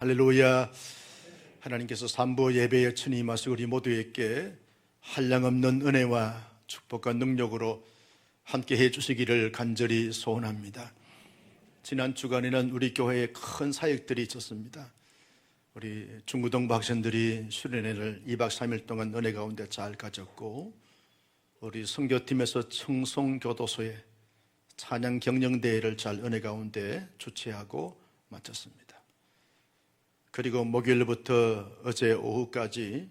할렐루야. 하나님께서 삼부 예배에 친히 임하시고 우리 모두에게 한량없는 은혜와 축복과 능력으로 함께 해주시기를 간절히 소원합니다. 지난 주간에는 우리 교회에 큰 사역들이 있었습니다. 우리 중구동부 학생들이 수련회를 2박 3일 동안 은혜 가운데 잘 가졌고, 우리 선교팀에서 청송교도소에 찬양 경영대회를 잘 은혜 가운데 주최하고 마쳤습니다. 그리고 목요일부터 어제 오후까지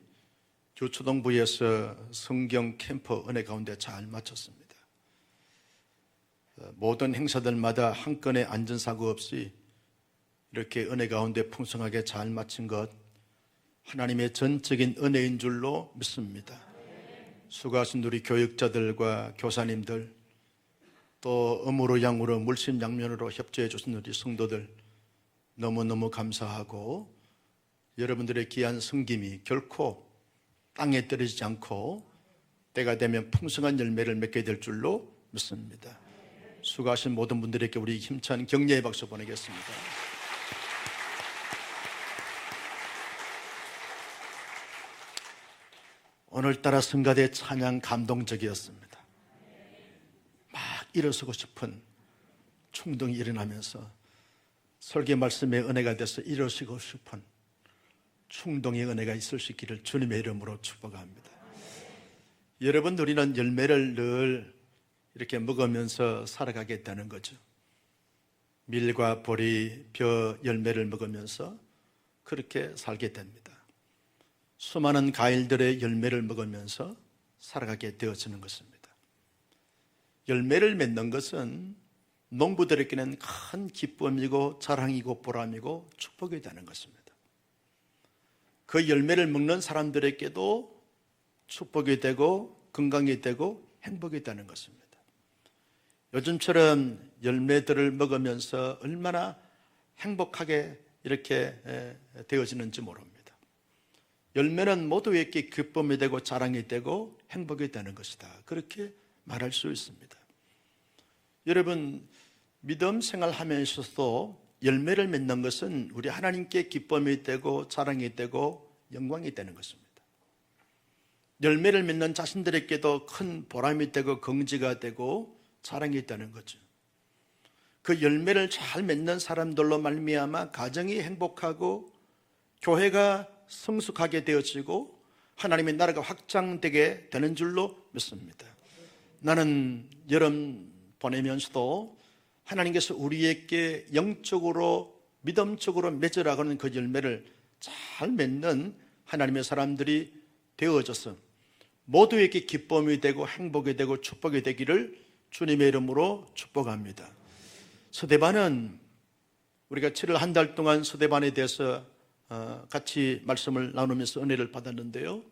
교초동부에서 성경 캠프 은혜 가운데 잘 마쳤습니다. 모든 행사들마다 한 건의 안전사고 없이 이렇게 은혜 가운데 풍성하게 잘 마친 것 하나님의 전적인 은혜인 줄로 믿습니다. 수고하신 우리 교육자들과 교사님들, 또 음으로 양으로 물심양면으로 협조해 주신 우리 성도들 너무너무 감사하고, 여러분들의 귀한 섬김이 결코 땅에 떨어지지 않고 때가 되면 풍성한 열매를 맺게 될 줄로 믿습니다. 수고하신 모든 분들에게 우리 힘찬 격려의 박수 보내겠습니다. 오늘따라 성가대 찬양 감동적이었습니다. 막 일어서고 싶은 충동이 일어나면서 설교 말씀의 은혜가 돼서 일어서고 싶은 충동의 은혜가 있을 수 있기를 주님의 이름으로 축복합니다. 여러분, 우리는 열매를 늘 이렇게 먹으면서 살아가겠다는 거죠. 밀과 보리, 벼 열매를 먹으면서 그렇게 살게 됩니다. 수많은 과일들의 열매를 먹으면서 살아가게 되어지는 것입니다. 열매를 맺는 것은 농부들에게는 큰 기쁨이고 자랑이고 보람이고 축복이 되는 것입니다. 그 열매를 먹는 사람들에게도 축복이 되고 건강이 되고 행복이 되는 것입니다. 요즘처럼 열매들을 먹으면서 얼마나 행복하게 이렇게 되어지는지 모릅니다. 열매는 모두에게 기쁨이 되고 자랑이 되고 행복이 되는 것이다, 그렇게 말할 수 있습니다. 여러분, 믿음 생활하면서도 열매를 맺는 것은 우리 하나님께 기쁨이 되고 자랑이 되고 영광이 되는 것입니다. 열매를 맺는 자신들에게도 큰 보람이 되고 긍지가 되고 자랑이 되는 거죠. 그 열매를 잘 맺는 사람들로 말미암아 가정이 행복하고 교회가 성숙하게 되어지고 하나님의 나라가 확장되게 되는 줄로 믿습니다. 나는 여름 보내면서도 하나님께서 우리에게 영적으로 믿음적으로 맺으라고 하는 그 열매를 잘 맺는 하나님의 사람들이 되어져서 모두에게 기쁨이 되고 행복이 되고 축복이 되기를 주님의 이름으로 축복합니다. 서대반은 우리가 7월 한 달 동안 서대반에 대해서 같이 말씀을 나누면서 은혜를 받았는데요,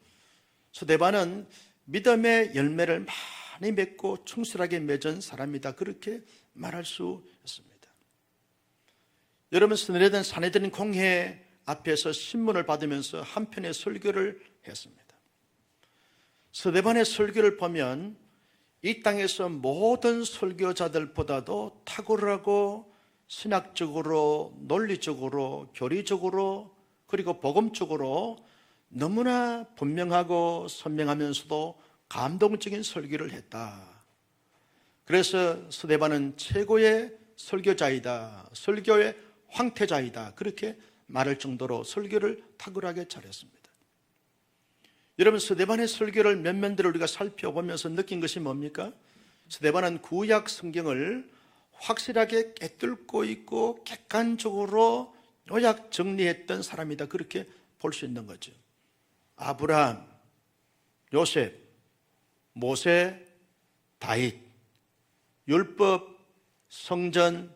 서대반은 믿음의 열매를 많이 맺고 충실하게 맺은 사람이다, 그렇게 말할 수 있습니다. 여러분, 스네든 사내들인 공회 앞에서 신문을 받으면서 한 편의 설교를 했습니다. 서대반의 설교를 보면 이 땅에서 모든 설교자들보다도 탁월하고 신학적으로 논리적으로 교리적으로 그리고 복음적으로 너무나 분명하고 선명하면서도 감동적인 설교를 했다. 그래서 스데반은 최고의 설교자이다, 설교의 황태자이다, 그렇게 말할 정도로 설교를 탁월하게 잘했습니다. 여러분, 스데반의 설교를 몇 면들을 우리가 살펴보면서 느낀 것이 뭡니까? 스데반은 구약 성경을 확실하게 꿰뚫고 있고 객관적으로 요약 정리했던 사람이다, 그렇게 볼 수 있는 거죠. 아브라함, 요셉, 모세, 다윗, 율법, 성전,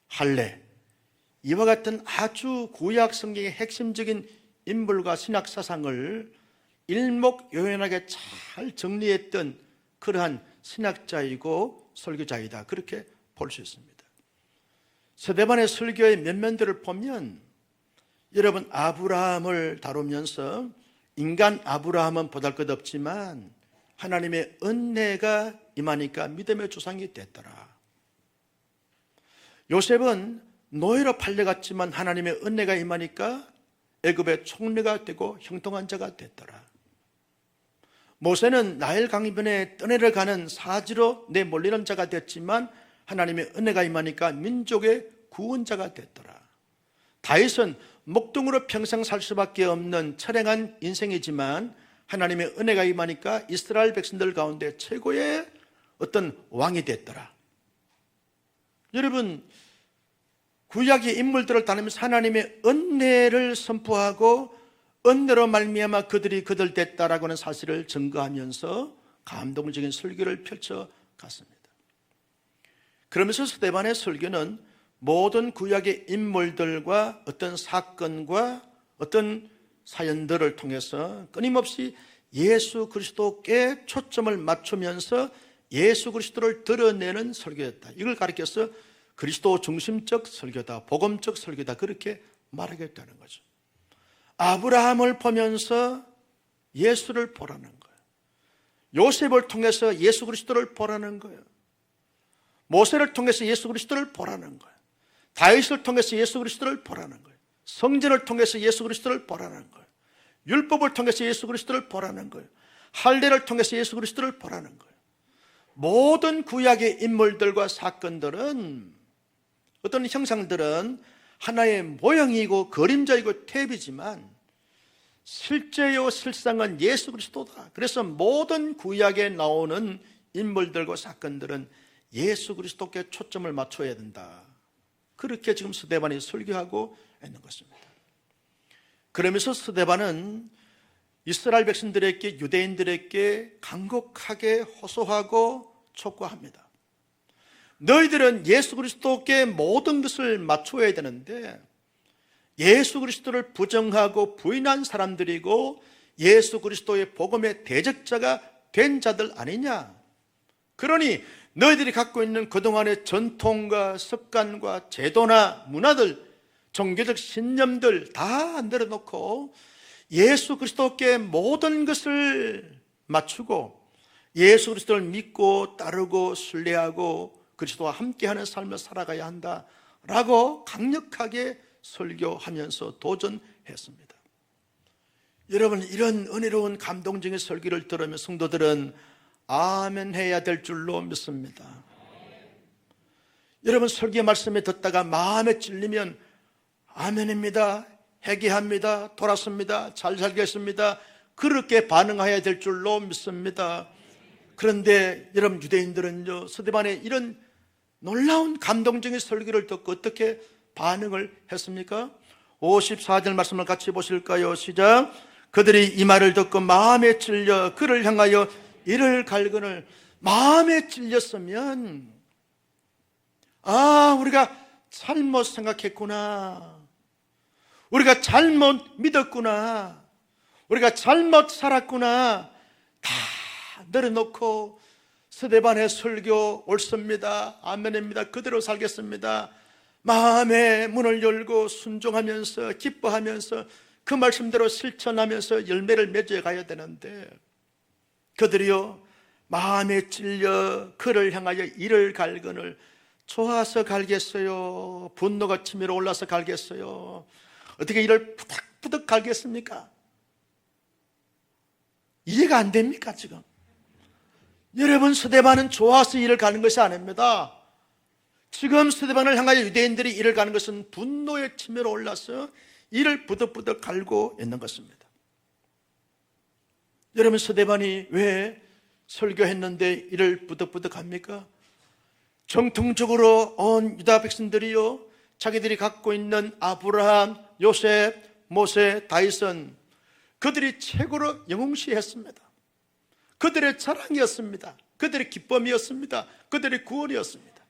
할례, 이와 같은 아주 구약 성경의 핵심적인 인물과 신학 사상을 일목요연하게 잘 정리했던 그러한 신학자이고 설교자이다, 그렇게 볼 수 있습니다. 서대반의 설교의 몇 면들을 보면 여러분, 아브라함을 다루면서 인간 아브라함은 보잘것없지만 하나님의 은혜가 임하니까 믿음의 조상이 됐더라. 요셉은 노예로 팔려갔지만 하나님의 은혜가 임하니까 애굽의 총리가 되고 형통한 자가 됐더라. 모세는 나일 강변에 떠내려 가는 사지로 내몰리는 자가 됐지만 하나님의 은혜가 임하니까 민족의 구원자가 됐더라. 다윗은 목동으로 평생 살 수밖에 없는 처량한 인생이지만 하나님의 은혜가 임하니까 이스라엘 백성들 가운데 최고의 어떤 왕이 됐더라. 여러분, 구약의 인물들을 다니면서 하나님의 은혜를 선포하고 은혜로 말미암아 그들이 그들 됐다라고 하는 사실을 증거하면서 감동적인 설교를 펼쳐갔습니다. 그러면서 스데반의 설교는 모든 구약의 인물들과 어떤 사건과 어떤 사연들을 통해서 끊임없이 예수 그리스도께 초점을 맞추면서 예수 그리스도를 드러내는 설교였다. 이걸 가리켜서 그리스도 중심적 설교다, 복음적 설교다, 그렇게 말하겠다는 거죠. 아브라함을 보면서 예수를 보라는 거예요. 요셉을 통해서 예수 그리스도를 보라는 거예요. 모세를 통해서 예수 그리스도를 보라는 거예요. 다윗을 통해서 예수 그리스도를 보라는 거예요. 성전을 통해서 예수 그리스도를 보라는 거예요. 율법을 통해서 예수 그리스도를 보라는 거예요. 할례를 통해서 예수 그리스도를 보라는 거예요. 모든 구약의 인물들과 사건들은, 어떤 형상들은 하나의 모형이고 그림자이고 탭이지만 실제요 실상은 예수 그리스도다. 그래서 모든 구약에 나오는 인물들과 사건들은 예수 그리스도께 초점을 맞춰야 된다. 그렇게 지금 스데반이 설교하고 있는 것입니다. 그러면서 스데반은 이스라엘 백성들에게, 유대인들에게 간곡하게 호소하고 촉구합니다. 너희들은 예수 그리스도께 모든 것을 맞춰야 되는데 예수 그리스도를 부정하고 부인한 사람들이고 예수 그리스도의 복음의 대적자가 된 자들 아니냐. 그러니 너희들이 갖고 있는 그동안의 전통과 습관과 제도나 문화들, 종교적 신념들 다 내려놓고 예수 그리스도께 모든 것을 맞추고 예수 그리스도를 믿고 따르고 신뢰하고 그리스도와 함께하는 삶을 살아가야 한다라고 강력하게 설교하면서 도전했습니다. 여러분, 이런 은혜로운 감동적인 설교를 들으면 성도들은 아멘 해야 될 줄로 믿습니다. 여러분, 설교 말씀에 듣다가 마음에 찔리면 아멘입니다, 회개합니다, 돌아섭니다, 잘 살겠습니다, 그렇게 반응해야 될 줄로 믿습니다. 그런데 여러분, 유대인들은요, 스데반의 이런 놀라운 감동적인 설교를 듣고 어떻게 반응을 했습니까? 54절 말씀을 같이 보실까요? 시작. 그들이 이 말을 듣고 마음에 찔려 그를 향하여 이를 갈거늘. 마음에 찔렸으면 우리가 잘못 생각했구나, 우리가 잘못 믿었구나, 우리가 잘못 살았구나, 다 내려놓고 스데반의 설교 옳습니다, 아멘입니다, 그대로 살겠습니다, 마음의 문을 열고 순종하면서 기뻐하면서 그 말씀대로 실천하면서 열매를 맺어 가야 되는데 그들이요, 마음에 찔려 그를 향하여 이를 갈거늘. 좋아서 갈겠어요? 분노가 치밀어 올라서 갈겠어요? 어떻게 이를 푸득푸득 갈겠습니까? 이해가 안 됩니까 지금? 여러분, 스데반은 좋아서 이를 가는 것이 아닙니다. 지금 스데반을 향하여 유대인들이 이를 가는 것은 분노의 치밀어 올라서 이를 부득부득 갈고 있는 것입니다. 여러분, 스데반이 왜 설교했는데 이를 부득부득 합니까? 정통적으로 온 유다 백성들이요, 자기들이 갖고 있는 아브라함, 요셉, 모세, 다윗은 그들이 최고로 영웅시했습니다. 그들의 자랑이었습니다. 그들의 기쁨이었습니다. 그들의 구원이었습니다.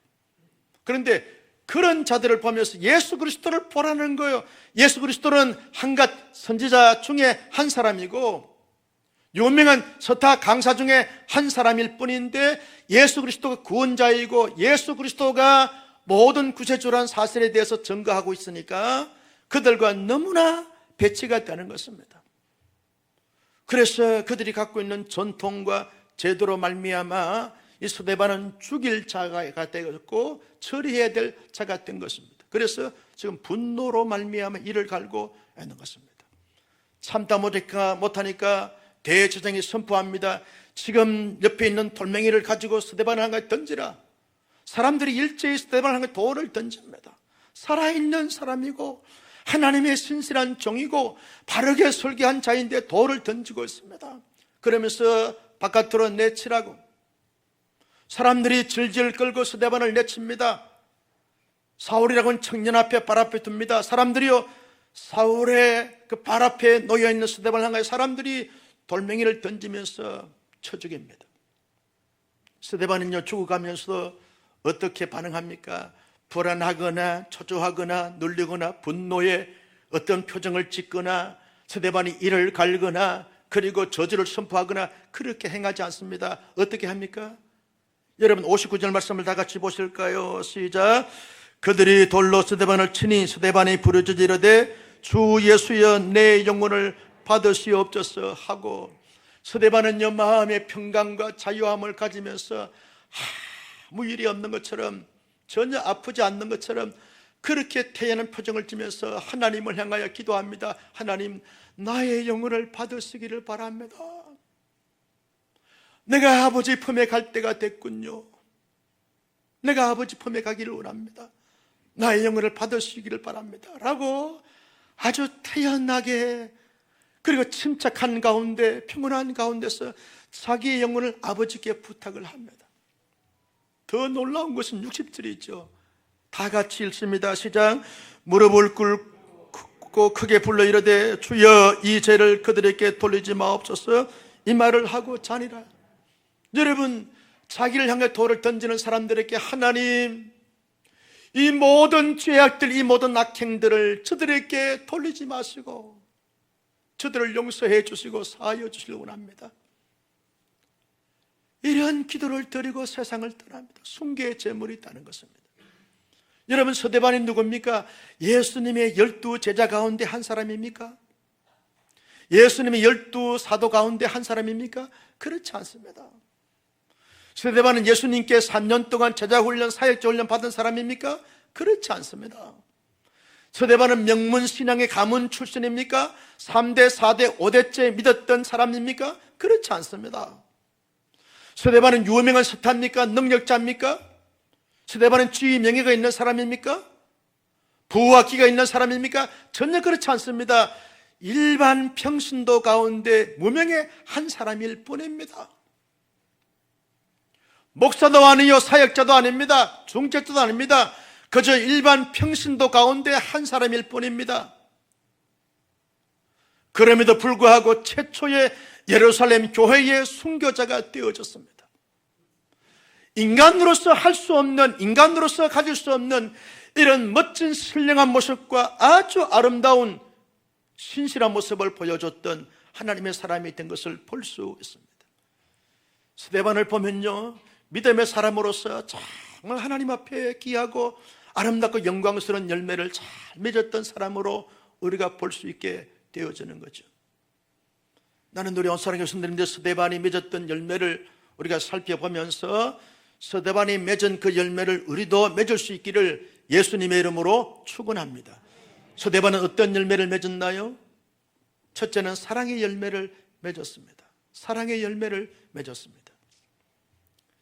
그런데 그런 자들을 보면서 예수 그리스도를 보라는 거예요. 예수 그리스도는 한갓 선지자 중에 한 사람이고 유명한 서타 강사 중에 한 사람일 뿐인데 예수 그리스도가 구원자이고 예수 그리스도가 모든 구세주라는 사실에 대해서 증거하고 있으니까 그들과 너무나 배치가 되는 것입니다. 그래서 그들이 갖고 있는 전통과 제도로 말미암아 이 스데반은 죽일 자가 되었고 처리해야 될 자가 된 것입니다. 그래서 지금 분노로 말미암아 이를 갈고 있는 것입니다. 참다 못하니까 대제사장이 선포합니다. 지금 옆에 있는 돌멩이를 가지고 스데반을 한 가지 던지라. 사람들이 일제히 스데반을 한 가지 돌을 던집니다. 살아있는 사람이고 하나님의 신실한 종이고 바르게 설계한 자인데 돌을 던지고 있습니다. 그러면서 바깥으로 내치라고 사람들이 질질 끌고 스데반을 내칩니다. 사울이라고는 청년 앞에 발 앞에 둡니다. 사람들이요, 사울의 그 발 앞에 놓여있는 스데반을 향하여 사람들이 돌멩이를 던지면서 쳐 죽입니다. 스데반은요, 죽어가면서 어떻게 반응합니까? 불안하거나 초조하거나 눌리거나 분노에 어떤 표정을 짓거나 스데반이 이를 갈거나 그리고 저주를 선포하거나 그렇게 행하지 않습니다. 어떻게 합니까? 여러분 59절 말씀을 다 같이 보실까요? 시작. 그들이 돌로 스데반을 치니 스데반이 부르짖어 이르되 주 예수여 내 영혼을 받으시옵소서 하고, 스데반은요 마음의 평강과 자유함을 가지면서 아무 일이 없는 것처럼, 전혀 아프지 않는 것처럼 그렇게 태연한 표정을 지면서 하나님을 향하여 기도합니다. 하나님, 나의 영혼을 받으시기를 바랍니다. 내가 아버지 품에 갈 때가 됐군요. 내가 아버지 품에 가기를 원합니다. 나의 영혼을 받으시기를 바랍니다 라고 아주 태연하게 그리고 침착한 가운데 평온한 가운데서 자기의 영혼을 아버지께 부탁을 합니다. 더 놀라운 것은 60절이죠. 다 같이 읽습니다. 시작. 무릎을 꿇고 크게 불러 이르되 주여 이 죄를 그들에게 돌리지 마옵소서. 이 말을 하고 자니라. 여러분, 자기를 향해 돌을 던지는 사람들에게 하나님, 이 모든 죄악들, 이 모든 악행들을 저들에게 돌리지 마시고 저들을 용서해 주시고 사하여 주시길 원합니다. 이런 기도를 드리고 세상을 떠납니다. 숭배의 제물이 있다는 것입니다. 여러분, 스데반이 누굽니까? 예수님의 12 제자 가운데 한 사람입니까? 예수님의 12 사도 가운데 한 사람입니까? 그렇지 않습니다. 스데반은 예수님께 3년 동안 제자훈련, 사역자훈련 받은 사람입니까? 그렇지 않습니다. 스데반은 명문신앙의 가문 출신입니까? 3대, 4대, 5대째 믿었던 사람입니까? 그렇지 않습니다. 스데반은 유명한 스타입니까? 능력자입니까? 스데반은 지위 명예가 있는 사람입니까? 부와 기가 있는 사람입니까? 전혀 그렇지 않습니다. 일반 평신도 가운데 무명의 한 사람일 뿐입니다. 목사도 아니요, 사역자도 아닙니다. 중직자도 아닙니다. 그저 일반 평신도 가운데 한 사람일 뿐입니다. 그럼에도 불구하고 최초의 예루살렘 교회의 순교자가 되어졌습니다. 인간으로서 할 수 없는, 인간으로서 가질 수 없는 이런 멋진 신령한 모습과 아주 아름다운 신실한 모습을 보여줬던 하나님의 사람이 된 것을 볼 수 있습니다. 스데반을 보면요, 믿음의 사람으로서 정말 하나님 앞에 귀하고 아름답고 영광스러운 열매를 잘 맺었던 사람으로 우리가 볼 수 있게 되어지는 거죠. 나는 우리 온사랑의 교수님들 스데반이 맺었던 열매를 우리가 살펴보면서 스데반이 맺은 그 열매를 우리도 맺을 수 있기를 예수님의 이름으로 축원합니다. 스데반은 어떤 열매를 맺었나요? 첫째는 사랑의 열매를 맺었습니다. 사랑의 열매를 맺었습니다.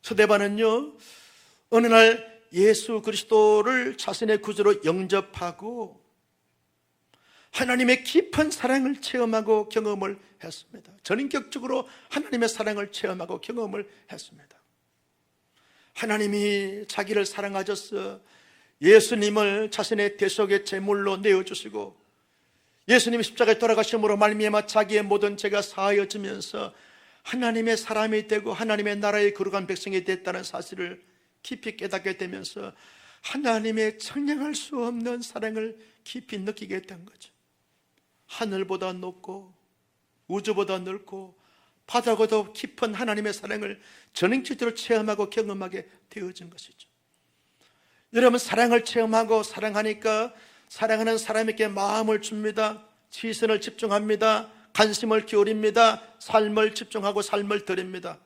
스데반은요, 어느 날 예수 그리스도를 자신의 구주로 영접하고 하나님의 깊은 사랑을 체험하고 경험을 했습니다. 전인격적으로 하나님의 사랑을 체험하고 경험을 했습니다. 하나님이 자기를 사랑하셔서 예수님을 자신의 대속의 제물로 내어주시고 예수님이 십자가에 돌아가심으로 말미암아 자기의 모든 죄가 사하여지면서 하나님의 사람이 되고 하나님의 나라의 거룩한 백성이 됐다는 사실을 깊이 깨닫게 되면서 하나님의 청량할 수 없는 사랑을 깊이 느끼게 된 거죠. 하늘보다 높고 우주보다 넓고 바다보다 깊은 하나님의 사랑을 전행체적으로 체험하고 경험하게 되어진 것이죠. 여러분, 사랑을 체험하고 사랑하니까 사랑하는 사람에게 마음을 줍니다. 시선을 집중합니다. 관심을 기울입니다. 삶을 집중하고 삶을 드립니다.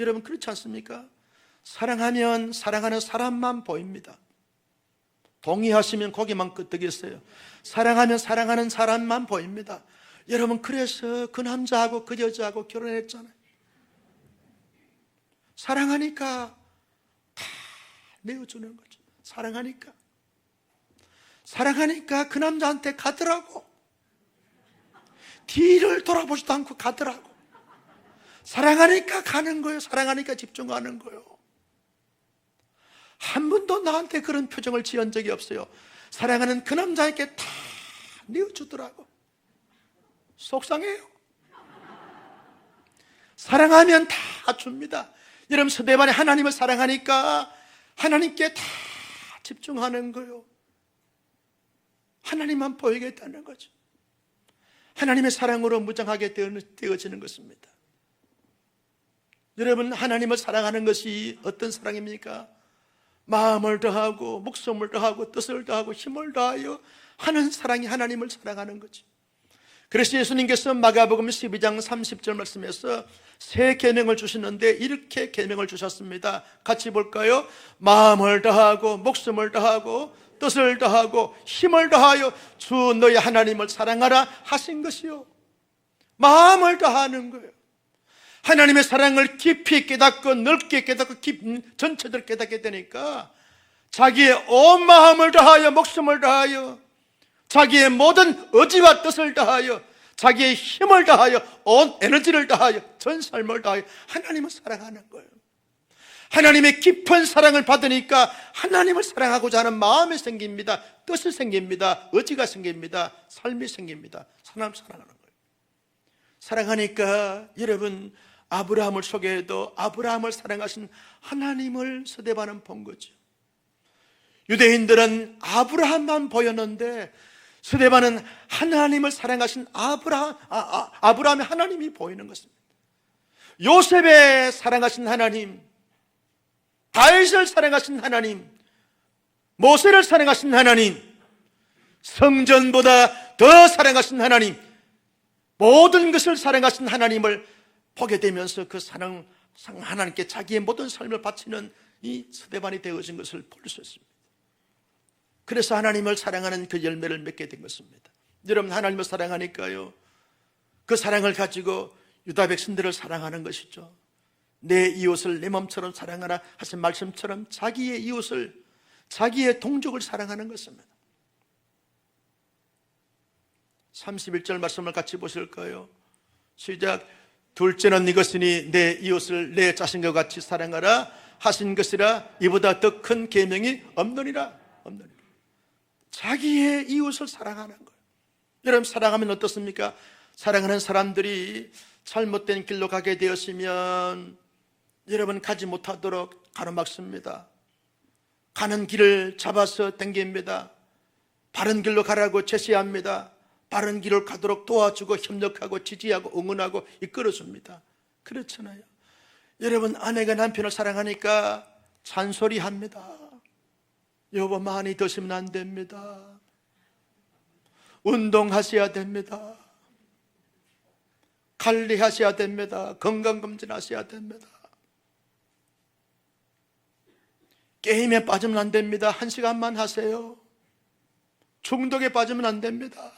여러분, 그렇지 않습니까? 사랑하면 사랑하는 사람만 보입니다. 동의하시면 고개만 끄덕였어요. 사랑하면 사랑하는 사람만 보입니다. 여러분, 그래서 그 남자하고 그 여자하고 결혼했잖아요. 사랑하니까 다 내어주는 거죠. 사랑하니까 그 남자한테 가더라고. 뒤를 돌아보지도 않고 가더라고. 사랑하니까 가는 거예요. 사랑하니까 집중하는 거예요. 한 번도 나한테 그런 표정을 지은 적이 없어요. 사랑하는 그 남자에게 다 내어주더라고. 속상해요. 사랑하면 다 줍니다. 여러분, 스데반이 하나님을 사랑하니까 하나님께 다 집중하는 거예요. 하나님만 보이겠다는 거죠. 하나님의 사랑으로 무장하게 되어지는 것입니다. 여러분, 하나님을 사랑하는 것이 어떤 사랑입니까? 마음을 더하고 목숨을 더하고 뜻을 더하고 힘을 더하여 하는 사랑이 하나님을 사랑하는 거죠. 그래서 예수님께서 마가복음 12장 30절 말씀에서 새 계명을 주시는데 이렇게 계명을 주셨습니다. 같이 볼까요? 마음을 더하고 목숨을 더하고 뜻을 더하고 힘을 더하여 주 너희 하나님을 사랑하라 하신 것이요. 마음을 더하는 거예요. 하나님의 사랑을 깊이 깨닫고 넓게 깨닫고 전체적으로 깨닫게 되니까 자기의 온 마음을 다하여 목숨을 다하여 자기의 모든 의지와 뜻을 다하여 자기의 힘을 다하여 온 에너지를 다하여 전 삶을 다하여 하나님을 사랑하는 거예요. 하나님의 깊은 사랑을 받으니까 하나님을 사랑하고자 하는 마음이 생깁니다. 뜻이 생깁니다. 의지가 생깁니다. 삶이 생깁니다. 사람을 사랑하는 거예요. 사랑하니까 여러분, 아브라함을 소개해도 아브라함을 사랑하신 하나님을 스데반은 본 거죠. 유대인들은 아브라함만 보였는데 스데반은 하나님을 사랑하신 아브라함의 하나님이 보이는 것입니다. 요셉의 사랑하신 하나님, 다윗을 사랑하신 하나님, 모세를 사랑하신 하나님, 성전보다 더 사랑하신 하나님, 모든 것을 사랑하신 하나님을 보게 되면서 그 사랑 하나님께 자기의 모든 삶을 바치는 이 스데반이 되어진 것을 볼 수 있습니다. 그래서 하나님을 사랑하는 그 열매를 맺게 된 것입니다. 여러분, 하나님을 사랑하니까요, 그 사랑을 가지고 유다 백성들을 사랑하는 것이죠. 내 이웃을 내 몸처럼 사랑하라 하신 말씀처럼 자기의 이웃을, 자기의 동족을 사랑하는 것입니다. 31절 말씀을 같이 보실까요? 시작. 둘째는 이것이니 내 이웃을 내 자신과 같이 사랑하라 하신 것이라 이보다 더 큰 계명이 없느니라. 자기의 이웃을 사랑하는 거예요. 여러분, 사랑하면 어떻습니까? 사랑하는 사람들이 잘못된 길로 가게 되었으면 여러분, 가지 못하도록 가로막습니다. 가는 길을 잡아서 당깁니다. 바른 길로 가라고 제시합니다. 바른 길을 가도록 도와주고 협력하고 지지하고 응원하고 이끌어줍니다. 그렇잖아요. 여러분, 아내가 남편을 사랑하니까 잔소리합니다. 여보, 많이 드시면 안 됩니다. 운동하셔야 됩니다. 관리하셔야 됩니다. 건강검진하셔야 됩니다. 게임에 빠지면 안 됩니다. 1시간만 하세요. 중독에 빠지면 안 됩니다.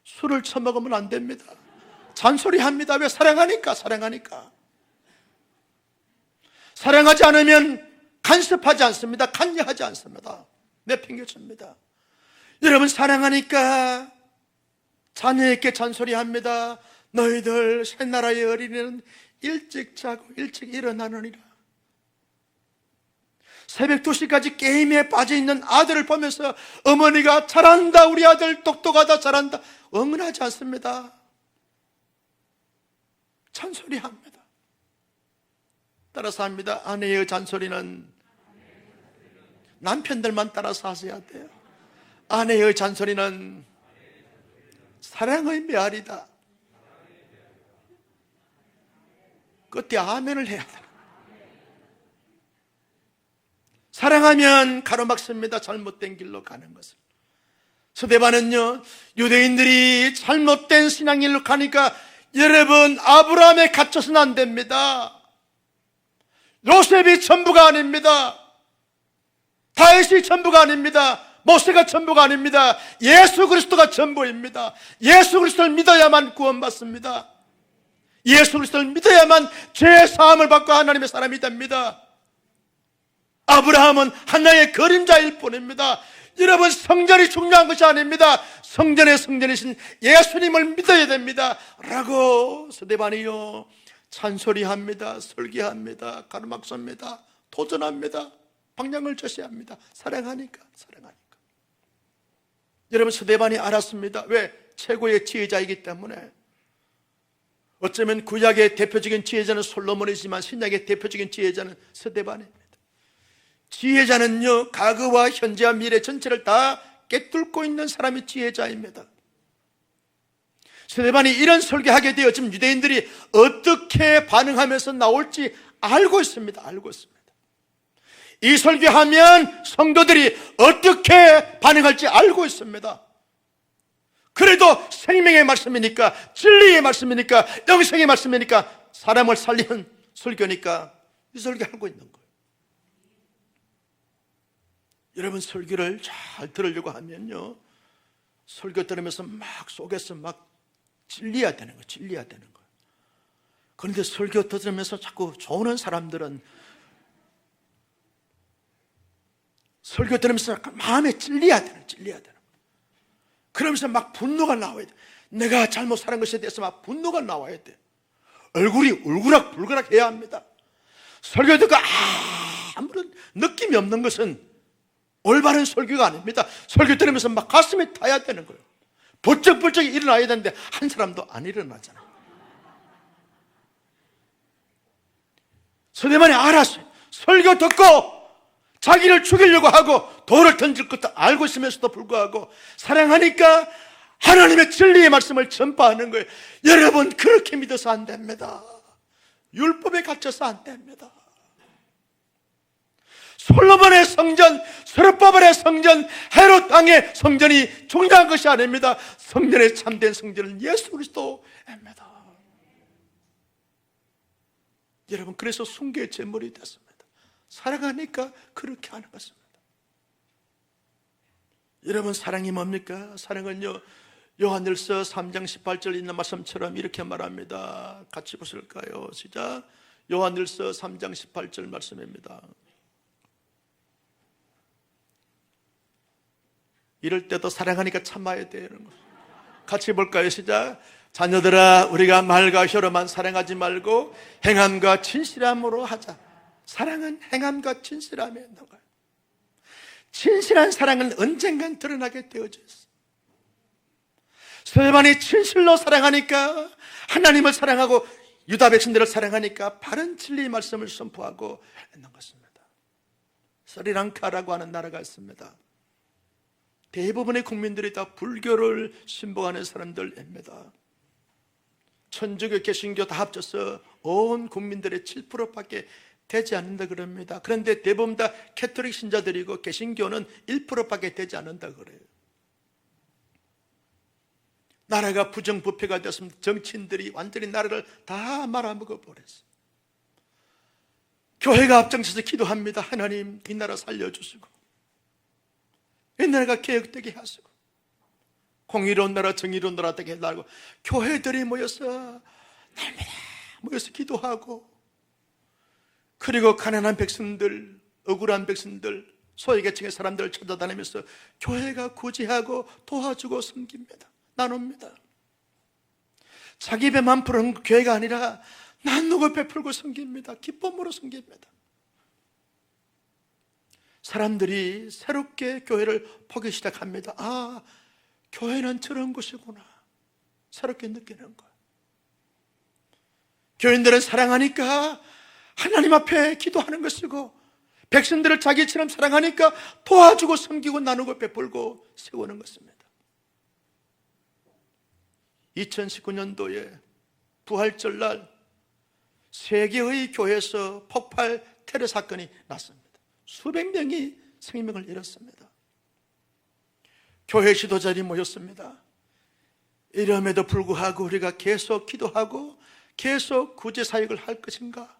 술을 처먹으면 안 됩니다. 잔소리합니다. 왜? 사랑하니까. 사랑하지 않으면 간섭하지 않습니다. 관여하지 않습니다. 내팽개칩니다. 여러분, 사랑하니까 자녀에게 잔소리합니다. 너희들 새나라의 어린이는 일찍 자고 일찍 일어나느니라. 새벽 2시까지 게임에 빠져있는 아들을 보면서 어머니가 잘한다, 우리 아들 똑똑하다, 잘한다, 응원하지 않습니다. 잔소리합니다. 따라서 합니다. 아내의 잔소리는 남편들만 따라서 하셔야 돼요. 아내의 잔소리는 사랑의 메아리다. 그때 아멘을 해야 돼요. 사랑하면 가로막습니다. 잘못된 길로 가는 것을. 스데반은요, 유대인들이 잘못된 신앙길로 가니까 여러분, 아브라함에 갇혀서는 안 됩니다. 요셉이 전부가 아닙니다. 다윗이 전부가 아닙니다. 모세가 전부가 아닙니다. 예수 그리스도가 전부입니다. 예수 그리스도를 믿어야만 구원받습니다. 예수 그리스도를 믿어야만 죄 사함을 받고 하나님의 사람이 됩니다. 아브라함은 하나의 그림자일 뿐입니다. 여러분, 성전이 중요한 것이 아닙니다. 성전의 성전이신 예수님을 믿어야 됩니다 라고 스데반이요 찬소리합니다. 설계합니다. 가르막섭니다. 도전합니다. 방향을 제시합니다. 사랑하니까. 여러분, 스데반이 알았습니다. 왜? 최고의 지혜자이기 때문에. 어쩌면 구약의 대표적인 지혜자는 솔로몬이지만 신약의 대표적인 지혜자는 스데반입니다. 지혜자는요, 과거와 현재와 미래 전체를 다 꿰뚫고 있는 사람이 지혜자입니다. 스데반이 이런 설교하게 되어 지금 유대인들이 어떻게 반응하면서 나올지 알고 있습니다. 이 설교하면 성도들이 어떻게 반응할지 알고 있습니다. 그래도 생명의 말씀이니까, 진리의 말씀이니까, 영생의 말씀이니까, 사람을 살리는 설교니까 이 설교하고 있는 거예요. 여러분, 설교를 잘 들으려고 하면요, 설교 들으면서 막 속에서 막 진리해야 되는 거예요. 그런데 설교 들으면서 자꾸 조는 사람들은 설교 들으면서 마음에 찔려야 되는 거예요. 그러면서 막 분노가 나와야 돼. 내가 잘못 살은 것에 대해서 막 분노가 나와야 돼. 얼굴이 울그락불그락 해야 합니다. 설교 듣고 아무런 느낌이 없는 것은 올바른 설교가 아닙니다. 설교 들으면서 막 가슴이 타야 되는 거예요. 번쩍번쩍 일어나야 되는데 한 사람도 안 일어나잖아요. 스데반이 알았어요. 설교 듣고 자기를 죽이려고 하고 돌을 던질 것도 알고 있으면서도 불구하고 사랑하니까 하나님의 진리의 말씀을 전파하는 거예요. 여러분, 그렇게 믿어서 안 됩니다. 율법에 갇혀서 안 됩니다. 솔로몬의 성전, 스룹바벨의 성전, 헤롯 왕의 성전이 중요한 것이 아닙니다. 성전에 참된 성전은 예수 그리스도입니다. 여러분, 그래서 숭배의 제물이 됐습니다. 사랑하니까 그렇게 하는 것입니다. 여러분, 사랑이 뭡니까? 사랑은요, 요한일서 3장 18절 있는 말씀처럼 이렇게 말합니다. 같이 보실까요? 시작. 요한일서 3장 18절 말씀입니다. 이럴 때도 사랑하니까 참아야 되는 거. 같이 볼까요? 시작. 자녀들아, 우리가 말과 혀로만 사랑하지 말고 행함과 진실함으로 하자. 사랑은 행함과 진실함에 있는 거예요. 진실한 사랑은 언젠간 드러나게 되어져 있어요. 스데반이 진실로 사랑하니까, 하나님을 사랑하고 유다 백성들을 사랑하니까 바른 진리의 말씀을 선포하고 있는 것입니다. 스리랑카라고 하는 나라가 있습니다. 대부분의 국민들이 다 불교를 신봉하는 사람들입니다. 천주교, 개신교 다 합쳐서 온 국민들의 7%밖에 되지 않는다 그럽니다. 그런데 대부분 다 캐톨릭 신자들이고 개신교는 1%밖에 되지 않는다 그래요. 나라가 부정부패가 되었으면 정치인들이 완전히 나라를 다 말아먹어 버렸어요. 교회가 앞장서서 기도합니다. 하나님, 이 나라 살려주시고 이 나라가 개혁되게 하시고 공의로운 나라, 정의로운 나라 되게 해달라고 교회들이 모여서 날마다 모여서 기도하고, 그리고 가난한 백성들, 억울한 백성들, 소외계층의 사람들을 찾아다니면서 교회가 구제하고 도와주고 섬깁니다. 나눕니다. 자기 배만 푸는 교회가 아니라 나누고 베풀고 섬깁니다. 기쁨으로 섬깁니다. 사람들이 새롭게 교회를 보기 시작합니다. 아, 교회는 저런 곳이구나. 새롭게 느끼는 거예요. 교인들은 사랑하니까 하나님 앞에 기도하는 것이고, 백성들을 자기처럼 사랑하니까 도와주고 섬기고 나누고 베풀고 세우는 것입니다. 2019년도에 부활절날 세계의 교회에서 폭발 테러 사건이 났습니다. 수백 명이 생명을 잃었습니다. 교회 지도자들이 모였습니다. 이름에도 불구하고 우리가 계속 기도하고 계속 구제 사역을 할 것인가?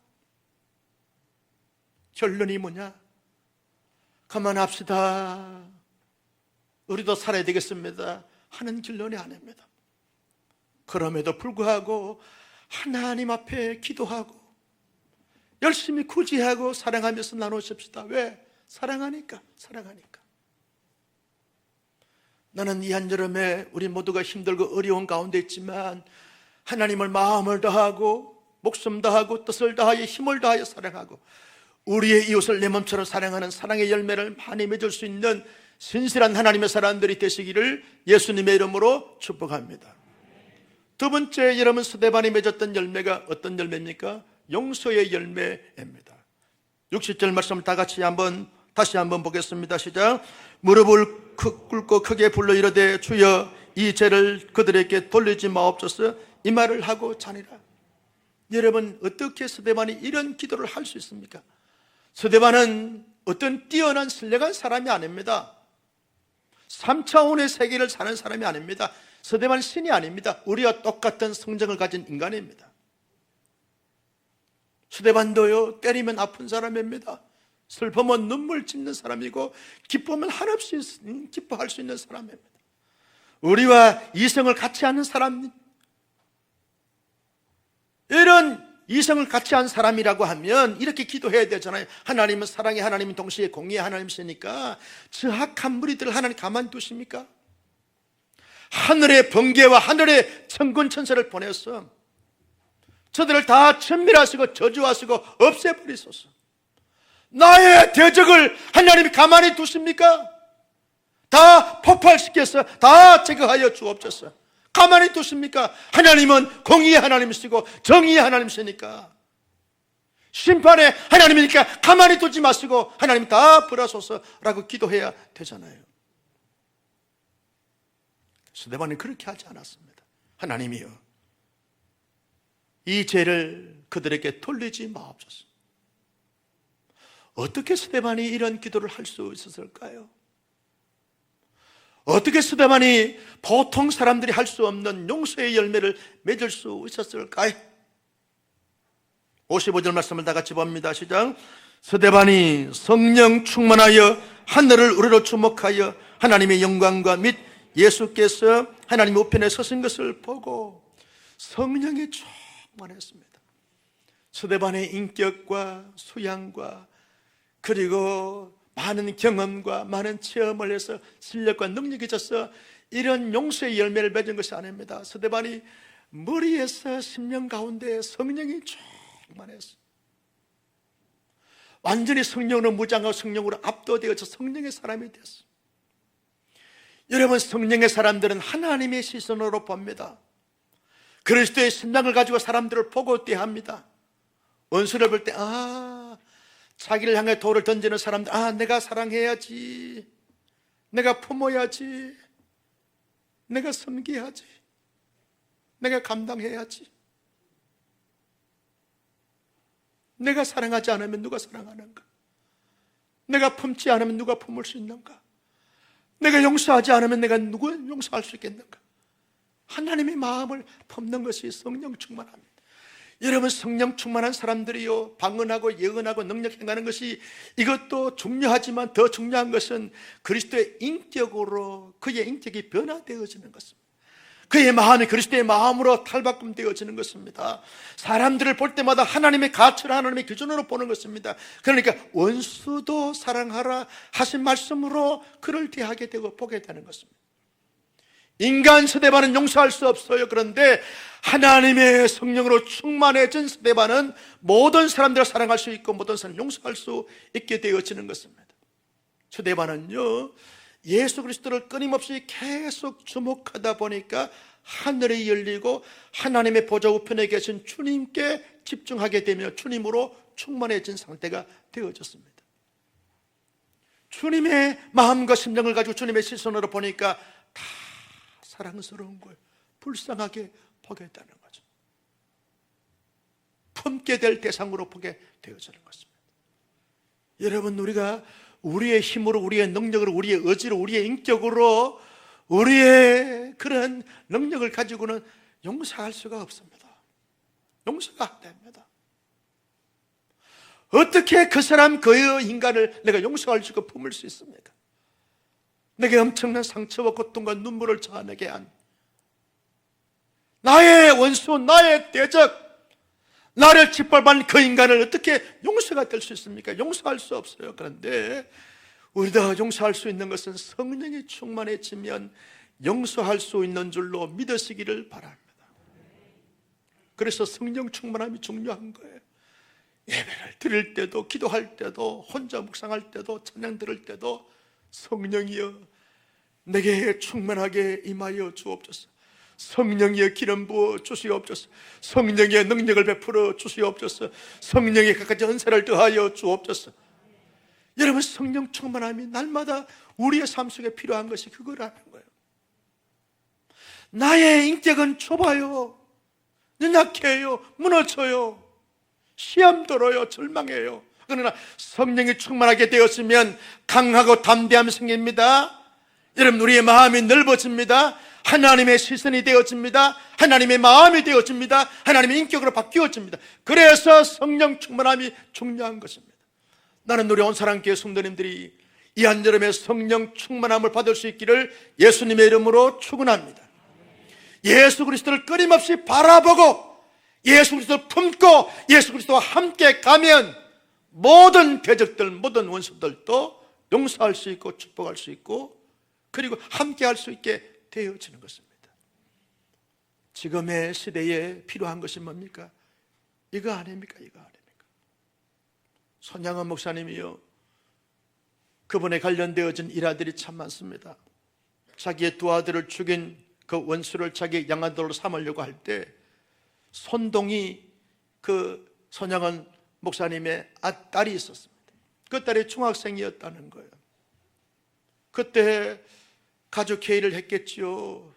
결론이 뭐냐? 그만합시다, 우리도 살아야 되겠습니다 하는 결론이 아닙니다. 그럼에도 불구하고 하나님 앞에 기도하고 열심히 구제하고 사랑하면서 나누십시다. 왜? 사랑하니까. 나는 이 한여름에 우리 모두가 힘들고 어려운 가운데 있지만 하나님을 마음을 다하고 목숨 다하고 뜻을 다하여 힘을 다하여 사랑하고 우리의 이웃을 내 몸처럼 사랑하는 사랑의 열매를 많이 맺을 수 있는 신실한 하나님의 사람들이 되시기를 예수님의 이름으로 축복합니다. 두 번째, 여러분 스데반이 맺었던 열매가 어떤 열매입니까? 용서의 열매입니다. 60절 말씀을 다 같이 다시 한번 보겠습니다. 시작. 무릎을 꿇고 크게 불러 이르되 주여 이 죄를 그들에게 돌리지 마옵소서, 이 말을 하고 자니라. 여러분, 어떻게 스데반이 이런 기도를 할 수 있습니까? 스데반은 어떤 뛰어난 선량한 사람이 아닙니다. 3차원의 세계를 사는 사람이 아닙니다. 스데반 신이 아닙니다. 우리와 똑같은 성정을 가진 인간입니다. 스데반도요, 때리면 아픈 사람입니다. 슬프면 눈물 짓는 사람이고 기쁘면 한없이 기뻐할 수 있는 사람입니다. 우리와 이성을 같이 하는 사람, 이런 이성을 같이 한 사람이라고 하면 이렇게 기도해야 되잖아요. 하나님은 사랑의 하나님은 동시에 공의의 하나님이시니까 저 악한 무리들을 하나님 가만두십니까? 하늘의 번개와 하늘의 천군 천사를 보내서 저들을 다 천멸하시고 저주하시고 없애버리소서. 나의 대적을 하나님이 가만히 두십니까? 다 폭발시켜서 다 제거하여 주옵소서. 가만히 두십니까? 하나님은 공의의 하나님이시고 정의의 하나님이시니까, 심판의 하나님이니까 가만히 두지 마시고 하나님 다 벌하소서라고 기도해야 되잖아요. 스데반이 그렇게 하지 않았습니다. 하나님이여, 이 죄를 그들에게 돌리지 마옵소서. 어떻게 스데반이 이런 기도를 할 수 있었을까요? 어떻게 스데반이 보통 사람들이 할 수 없는 용서의 열매를 맺을 수 있었을까요? 55절 말씀을 다 같이 봅니다. 시작. 스데반이 성령 충만하여 하늘을 우러러 주목하여 하나님의 영광과 및 예수께서 하나님 우편에 서신 것을 보고 성령이 충만했습니다. 스데반의 인격과 수양과 그리고 많은 경험과 많은 체험을 해서 실력과 능력이 있어서 이런 용서의 열매를 맺은 것이 아닙니다. 스데반이 머리에서 심령 가운데 성령이 충만했어요. 완전히 성령으로 무장하고 성령으로 압도되어서 성령의 사람이 됐어요. 여러분, 성령의 사람들은 하나님의 시선으로 봅니다. 그리스도의 신앙을 가지고 사람들을 보고 대합니다. 원수를 볼 때 자기를 향해 돌을 던지는 사람들, 내가 사랑해야지, 내가 품어야지, 내가 섬겨야지, 내가 감당해야지. 내가 사랑하지 않으면 누가 사랑하는가? 내가 품지 않으면 누가 품을 수 있는가? 내가 용서하지 않으면 내가 누구 용서할 수 있겠는가? 하나님의 마음을 품는 것이 성령 충만합니다. 여러분, 성령 충만한 사람들이요, 방언하고 예언하고 능력 행하는 것이 이것도 중요하지만 더 중요한 것은 그리스도의 인격으로 그의 인격이 변화되어지는 것입니다. 그의 마음이 그리스도의 마음으로 탈바꿈되어지는 것입니다. 사람들을 볼 때마다 하나님의 가치를 하나님의 기준으로 보는 것입니다. 그러니까 원수도 사랑하라 하신 말씀으로 그를 대하게 되고 보게 되는 것입니다. 인간 스데반은 용서할 수 없어요. 그런데 하나님의 성령으로 충만해진 스데반은 모든 사람들을 사랑할 수 있고 모든 사람을 용서할 수 있게 되어지는 것입니다. 스데반은요, 예수 그리스도를 끊임없이 계속 주목하다 보니까 하늘이 열리고 하나님의 보좌 우편에 계신 주님께 집중하게 되며 주님으로 충만해진 상태가 되어졌습니다. 주님의 마음과 심령을 가지고 주님의 시선으로 보니까 다 사랑스러운 걸 불쌍하게 보게 되는 거죠. 품게 될 대상으로 보게 되어지는 것입니다. 여러분, 우리가 우리의 힘으로, 우리의 능력으로, 우리의 의지로, 우리의 인격으로 우리의 그런 능력을 가지고는 용서할 수가 없습니다. 용서가 안 됩니다. 어떻게 그 사람 그 인간을 내가 용서할 수 있고 품을 수 있습니까? 내게 엄청난 상처와 고통과 눈물을 자아내게 한 나의 원수, 나의 대적, 나를 짓밟은 그 인간을 어떻게 용서가 될 수 있습니까? 용서할 수 없어요. 그런데 우리가 용서할 수 있는 것은 성령이 충만해지면 용서할 수 있는 줄로 믿으시기를 바랍니다. 그래서 성령 충만함이 중요한 거예요. 예배를 드릴 때도, 기도할 때도, 혼자 묵상할 때도, 찬양 들을 때도 성령이여 내게 충만하게 임하여 주옵소서. 성령의 기름 부어 주시옵소서. 성령의 능력을 베풀어 주시옵소서. 성령의 갖가지 은사를 더하여 주옵소서. 여러분, 성령 충만함이 날마다 우리의 삶 속에 필요한 것이 그거라는 거예요. 나의 인격은 좁아요, 연약해요, 무너져요, 시험 들어요, 절망해요. 그러나 성령이 충만하게 되었으면 강하고 담대함이 생깁니다. 여러분, 우리의 마음이 넓어집니다. 하나님의 시선이 되어집니다. 하나님의 마음이 되어집니다. 하나님의 인격으로 바뀌어집니다. 그래서 성령 충만함이 중요한 것입니다. 나는 우리 온사랑교회 성도님들이 이 한여름에 성령 충만함을 받을 수 있기를 예수님의 이름으로 축원합니다. 예수 그리스도를 끊임없이 바라보고 예수 그리스도를 품고 예수 그리스도와 함께 가면 모든 대적들, 모든 원수들도 용서할 수 있고 축복할 수 있고 그리고 함께 할 수 있게 되어지는 것입니다. 지금의 시대에 필요한 것이 뭡니까? 이거 아닙니까? 이거 아닙니까? 손양원 목사님이요, 그분에 관련되어진 일화들이 참 많습니다. 자기의 두 아들을 죽인 그 원수를 자기 양아들로 삼으려고 할 때 손동이 그 손양원 목사님의 딸이 있었습니다. 그 딸이 중학생이었다는 거예요. 그때 가족 회의를 했겠지요.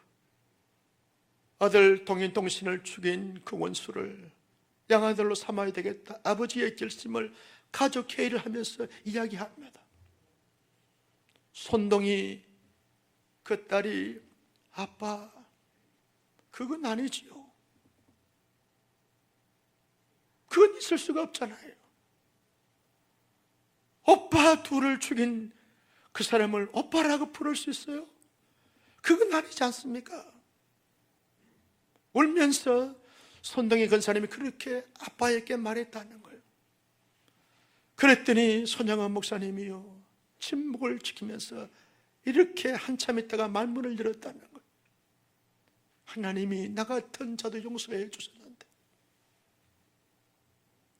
아들 동인동신을 죽인 그 원수를 양아들로 삼아야 되겠다. 아버지의 결심을 가족 회의를 하면서 이야기합니다. 손동이 그 딸이 아빠, 그건 아니지요. 그건 있을 수가 없잖아요. 오빠 둘을 죽인 그 사람을 오빠라고 부를 수 있어요? 그건 아니지 않습니까? 울면서 손동이 권사님이 그렇게 아빠에게 말했다는 거예요. 그랬더니 손양원 목사님이요, 침묵을 지키면서 이렇게 한참 있다가 말문을 열었다는 거예요. 하나님이 나 같은 자도 용서해 주셨는데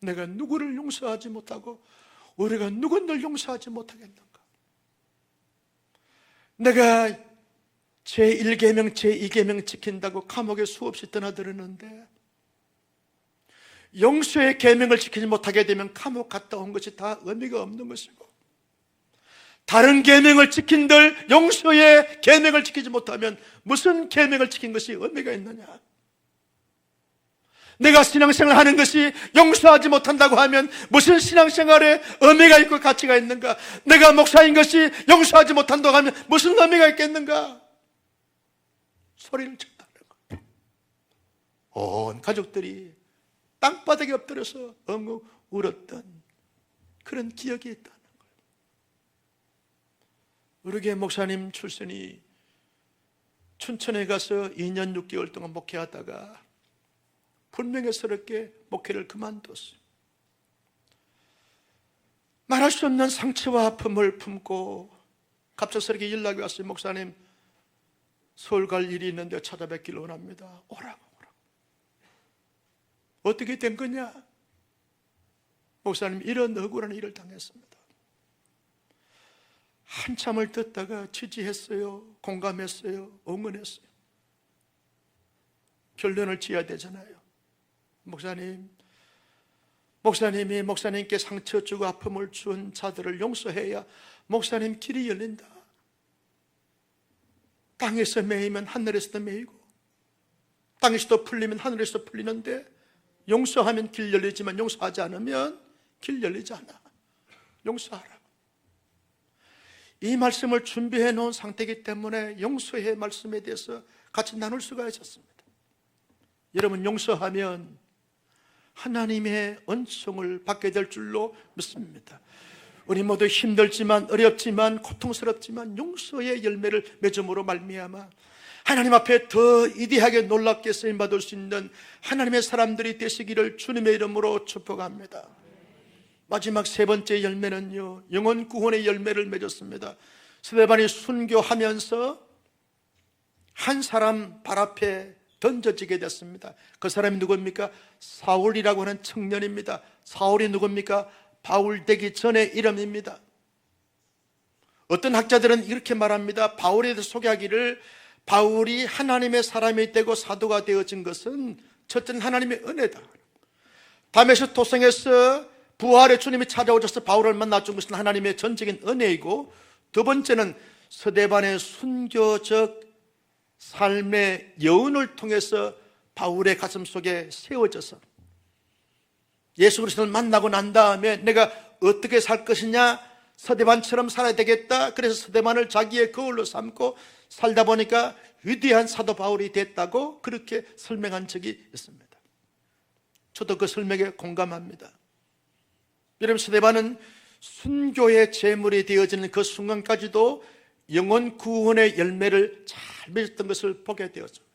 내가 누구를 용서하지 못하고 우리가 누군들 용서하지 못하겠는가? 내가 제1계명, 제2계명 지킨다고 감옥에 수없이 떠나들었는데 용서의 계명을 지키지 못하게 되면 감옥 갔다 온 것이 다 의미가 없는 것이고, 다른 계명을 지킨들 용서의 계명을 지키지 못하면 무슨 계명을 지킨 것이 의미가 있느냐? 내가 신앙생활을 하는 것이 용서하지 못한다고 하면 무슨 신앙생활에 의미가 있고 가치가 있는가? 내가 목사인 것이 용서하지 못한다고 하면 무슨 의미가 있겠는가? 소리를 쳤다는 거예요. 온 가족들이 땅바닥에 엎드려서 엉엉 울었던 그런 기억이 있다는 거예요. 우리 교회 목사님 출신이 춘천에 가서 2년 6개월 동안 목회하다가 불명예스럽게 목회를 그만뒀어요. 말할 수 없는 상처와 아픔을 품고 갑작스럽게 연락이 왔어요. 목사님, 서울 갈 일이 있는데 찾아뵙기를 원합니다. 오라고. 어떻게 된 거냐? 목사님, 이런 억울한 일을 당했습니다. 한참을 듣다가 지지했어요. 공감했어요. 응원했어요. 결론을 지어야 되잖아요. 목사님이 목사님께 상처 주고 아픔을 준 자들을 용서해야 목사님 길이 열린다. 땅에서 매이면 하늘에서도 매이고, 땅에서도 풀리면 하늘에서 풀리는데, 용서하면 길 열리지만 용서하지 않으면 길 열리지 않아. 용서하라. 이 말씀을 준비해 놓은 상태이기 때문에 용서의 말씀에 대해서 같이 나눌 수가 있었습니다. 여러분, 용서하면 하나님의 은총을 받게 될 줄로 믿습니다. 우리 모두 힘들지만, 어렵지만, 고통스럽지만 용서의 열매를 맺음으로 말미암아 하나님 앞에 더 위대하게 놀랍게 쓰임받을 수 있는 하나님의 사람들이 되시기를 주님의 이름으로 축복합니다. 마지막 세 번째 열매는요, 영혼 구원의 열매를 맺었습니다. 스데반이 순교하면서 한 사람 발 앞에 던져지게 됐습니다. 그 사람이 누굽니까? 사울이라고 하는 청년입니다. 사울이 누굽니까? 바울 되기 전의 이름입니다. 어떤 학자들은 이렇게 말합니다. 바울에 대해서 소개하기를, 바울이 하나님의 사람이 되고 사도가 되어진 것은 첫째는 하나님의 은혜다. 다메섹 도성에서 부활의 주님이 찾아오셔서 바울을 만나준 것은 하나님의 전적인 은혜이고, 두 번째는 스데반의 순교적 삶의 여운을 통해서 바울의 가슴 속에 세워져서 예수 그리스도를 만나고 난 다음에 내가 어떻게 살 것이냐, 스데반처럼 살아야 되겠다. 그래서 스데반을 자기의 거울로 삼고 살다 보니까 위대한 사도 바울이 됐다고 그렇게 설명한 적이 있습니다. 저도 그 설명에 공감합니다. 여러분, 스데반은 순교의 제물이 되어지는 그 순간까지도 영혼 구원의 열매를 잘 맺었던 것을 보게 되었습니다.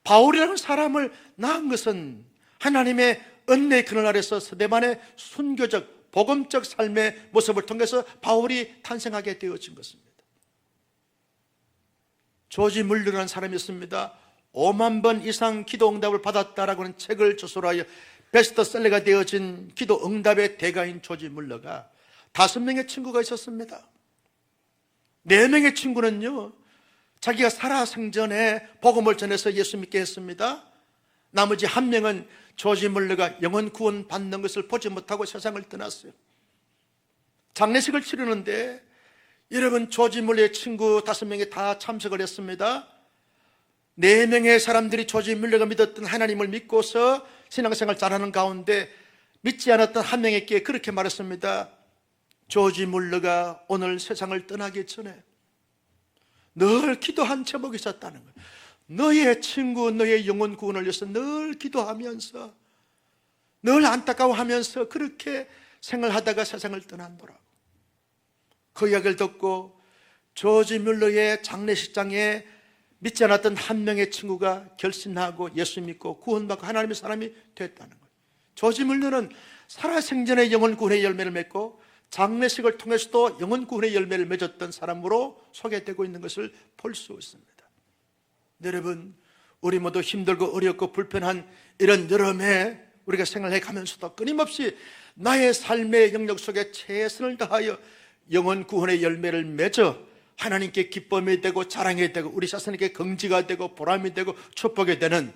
바울이라는 사람을 낳은 것은 하나님의 은혜의 그늘 아래서 스데반의 순교적 복음적 삶의 모습을 통해서 바울이 탄생하게 되어진 것입니다. 조지 물러라는 사람이 있습니다. 5만 번 이상 기도 응답을 받았다라고 하는 책을 저술하여 베스트셀러가 되어진 기도 응답의 대가인 조지 물러가 5명의 친구가 있었습니다. 4명의 친구는요, 자기가 살아생전에 복음을 전해서 예수 믿게 했습니다. 나머지 1명은 조지 물러가 영혼 구원 받는 것을 보지 못하고 세상을 떠났어요. 장례식을 치르는데 여러분, 조지 물러의 친구 5명이 다 참석을 했습니다. 4명의 사람들이 조지 물러가 믿었던 하나님을 믿고서 신앙생활 잘하는 가운데 믿지 않았던 1명에게 그렇게 말했습니다. 조지 물러가 오늘 세상을 떠나기 전에 늘 기도한 제목이 있었다는 거예요. 너의 친구, 너의 영혼 구원을 위해서 늘 기도하면서, 늘 안타까워하면서 그렇게 생활하다가 세상을 떠난더라고. 그 이야기를 듣고 조지 뮬러의 장례식장에 믿지 않았던 1명의 친구가 결심하고 예수 믿고 구원받고 하나님의 사람이 됐다는 거예요. 조지 뮬러는 살아생전에 영혼 구원의 열매를 맺고 장례식을 통해서도 영혼 구원의 열매를 맺었던 사람으로 소개되고 있는 것을 볼 수 있습니다. 여러분, 우리 모두 힘들고 어렵고 불편한 이런 여름에 우리가 생활해 가면서도 끊임없이 나의 삶의 영역 속에 최선을 다하여 영혼 구원의 열매를 맺어 하나님께 기쁨이 되고 자랑이 되고 우리 자신에게 긍지가 되고 보람이 되고 축복이 되는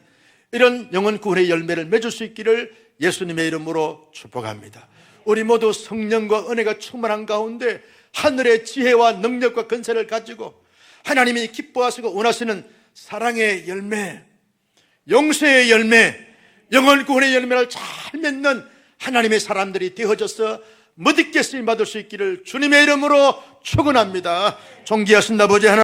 이런 영혼 구원의 열매를 맺을 수 있기를 예수님의 이름으로 축복합니다. 우리 모두 성령과 은혜가 충만한 가운데 하늘의 지혜와 능력과 권세를 가지고 하나님이 기뻐하시고 원하시는 사랑의 열매, 용서의 열매, 영혼 구원의 열매를 잘 맺는 하나님의 사람들이 되어져서 멋있게 쓰임받을 수 있기를 주님의 이름으로 축원합니다. 존귀하신 아버지 하나님,